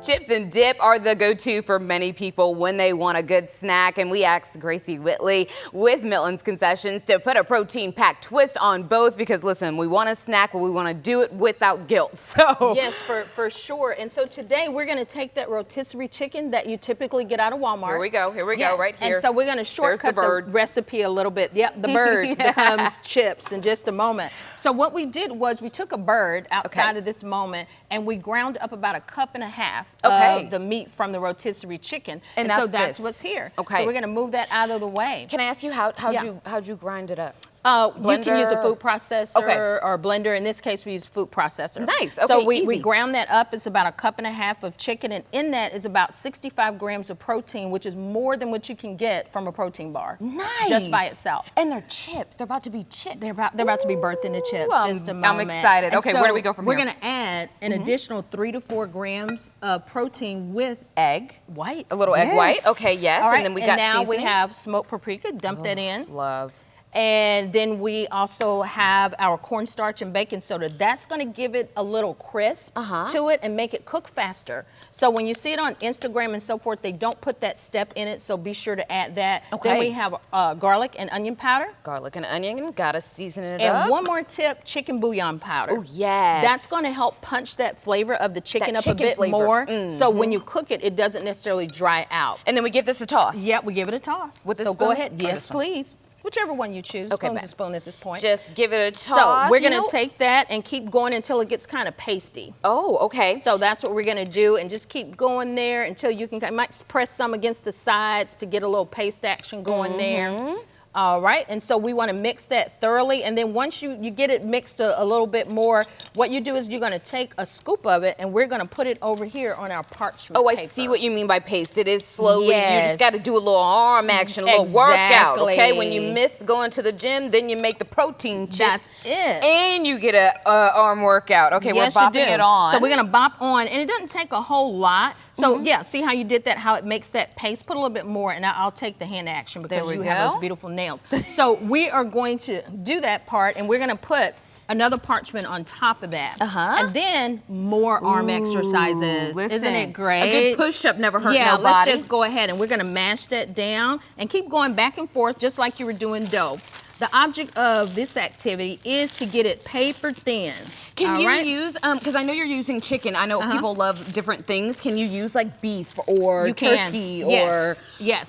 Chips and dip are the go-to for many people when they want a good snack, and we asked Gracie Whitley with Milton's Concessions to put a protein-packed twist on both because, listen, we want a snack, but we want to do it without guilt. So yes, for sure. And so today we're going to take that rotisserie chicken that you typically get out of Walmart. Here we go, right here. And so we're going to shortcut the recipe a little bit. Yep, the bird becomes chips in just a moment. So what we did was we took a bird outside of this moment and we ground up about 1.5 cups of the meat from the rotisserie chicken. And so that's what's here. Okay. So we're going to move that out of the way. Can I ask you how'd you grind it up? You can use a food processor or a blender. In this case, we use a food processor. Nice. Okay, so we ground that up. It's about 1.5 cups of chicken, and in that is about 65 grams of protein, which is more than what you can get from a protein bar. Nice. Just by itself. And they're chips. They're about to be chips. They're about to be birthed into chips. Just a moment. I'm excited. Okay, where do we go from here? We're going to add an additional 3 to 4 grams of protein with egg white. A little egg white. Okay, yes. All right. And then we got now seasoning. we have smoked paprika. Dump that in. Love. And then we also have our cornstarch and baking soda. That's going to give it a little crisp to it and make it cook faster. So when you see it on Instagram and so forth, they don't put that step in it, so be sure to add that. Okay. Then we have garlic and onion powder. Garlic and onion, gotta season it up. And one more tip, chicken bouillon powder. Oh, yes. That's going to help punch that flavor of the chicken up a bit more. So when you cook it, it doesn't necessarily dry out. And then we give this a toss. Yep, we give it a toss. With the spoon? Go ahead. Yes, please. Whichever one you choose. Spoon's a spoon at this point. Just give it a toss. So we're going to take that and keep going until it gets kind of pasty. Oh, okay. So that's what we're going to do, and just keep going there until you can, might press some against the sides to get a little paste action going there. All right, and so we want to mix that thoroughly, and then once you get it mixed a little bit more, what you do is you're going to take a scoop of it, and we're going to put it over here on our parchment paper. I see what you mean by paste. It is slowly. Yes. You just got to do a little arm action, a little workout, okay? When you miss going to the gym, then you make the protein chips. That's it. And you get a arm workout. Okay, yes, we're bopping it on. So we're going to bop on, and it doesn't take a whole lot. So yeah, see how you did that, how it makes that paste? Put a little bit more, and I'll take the hand action because you have those beautiful nails. So we are going to do that part, and we're going to put another parchment on top of that. And then more arm exercises. Listen, isn't it great? A good push-up never hurt nobody. Let's just go ahead, and we're going to mash that down and keep going back and forth just like you were doing dough. The object of this activity is to get it paper thin. Can you use, because I know you're using chicken. I know people love different things. Can you use like beef or turkey or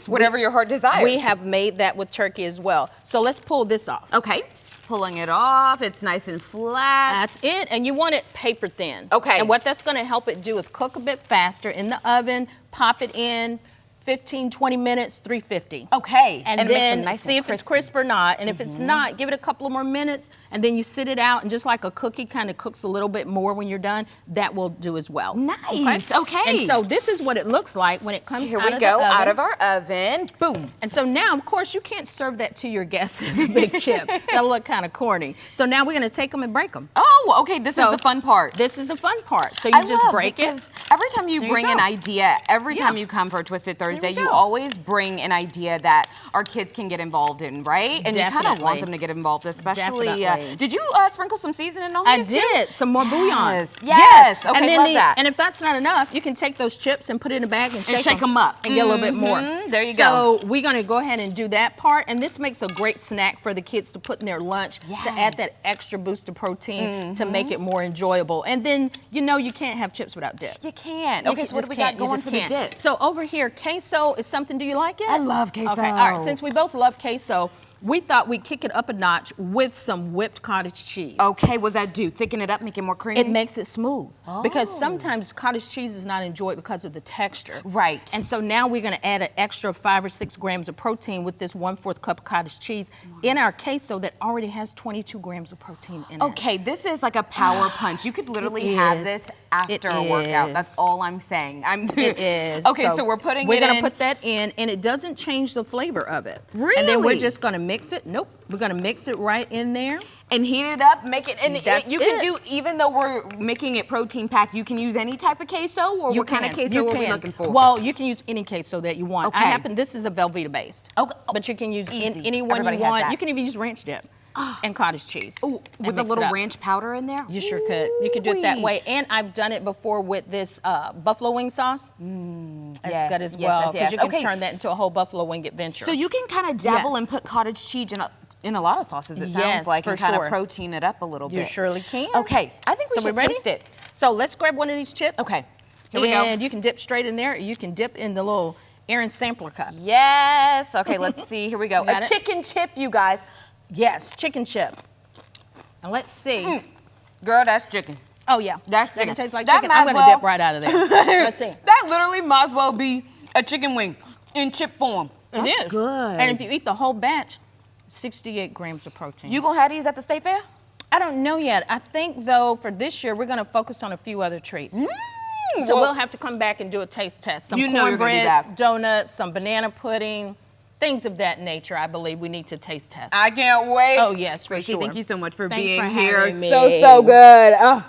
whatever your heart desires? We have made that with turkey as well. So let's pull this off. Okay. Pulling it off. It's nice and flat. That's it. And you want it paper thin. Okay. And what that's going to help it do is cook a bit faster in the oven, pop it in. 15, 20 minutes, 350. Okay. And then nice see if it's crisp or not. And if it's not, give it a couple of more minutes, and then you sit it out, and just like a cookie kind of cooks a little bit more when you're done, that will do as well. Nice. Okay. And so this is what it looks like when it comes out of the oven. Out of our oven. Boom. And so now, of course, you can't serve that to your guests as a big chip. That'll look kind of corny. So now we're going to take them and break them. Oh, okay. This is the fun part. This is the fun part. So you just break it. Every time you bring an idea, every time you come for a Twisted Thursday, you always bring an idea that our kids can get involved in, right? And you kind of want them to get involved, especially. Did you sprinkle some seasoning on here? I did. Some more bouillon. Yes. Okay, and then love that. And if that's not enough, you can take those chips and put it in a bag and shake them up and get a little bit more. There you go. So we're going to go ahead and do that part, and this makes a great snack for the kids to put in their lunch to add that extra boost of protein to make it more enjoyable. And then you know you can't have chips without dip. You can't. Okay, so what do we got going for the dip? So over here, queso is something. Do you like it? I love queso. Okay, all right. Since we both love queso, we thought we'd kick it up a notch with some whipped cottage cheese. Okay, what does that do? Thicken it up, make it more creamy? It makes it smooth. Because sometimes cottage cheese is not enjoyed because of the texture. Right. And so now we're going to add an extra 5 or 6 grams of protein with this 1/4 cup of cottage cheese in our queso that already has 22 grams of protein in it. Okay, this is like a power punch. You could literally have this after a workout. That's all I'm saying. It is. Okay, so we're putting it in. We're going to put that in, and it doesn't change the flavor of it. Really? And then we're just going to mix it. Nope. We're going to mix it right in there. And heat it up, make it, and you can do, even though we're making it protein packed, you can use any type of queso, or what kind of queso are we looking for? Well, you can use any queso that you want. Okay. This is a Velveeta based. Okay. But you can use any one you want. You can even use ranch dip. and cottage cheese. Ooh, with a little ranch powder in there? You sure could. You could do it that way. And I've done it before with this buffalo wing sauce. That's good as well. Because you can turn that into a whole buffalo wing adventure. So you can kind of dabble and put cottage cheese in a lot of sauces, it sounds like, and kind of protein it up a little bit. You surely can. Okay, I think we should taste it. So let's grab one of these chips. Okay, here we go. And you can dip straight in there, or you can dip in the little Aaron sampler cup. Yes. Okay, let's see. Here we go. A chicken chip, you guys. Yes, chicken chip. And let's see. Girl, that's chicken. Oh, yeah. That's chicken. That tastes like chicken. I'm going to dip right out of there. Let's see. That literally might as well be a chicken wing in chip form. It is good. And if you eat the whole batch, 68 grams of protein. You gonna have these at the state fair? I don't know yet. I think, though, for this year, we're going to focus on a few other treats. So we'll have to come back and do a taste test. Some cornbread, donuts, some banana pudding, things of that nature. I believe we need to taste test. I can't wait. Oh, yes, for Gracie, sure. Thank you so much for Thanks being for here. having me. So good. Oh.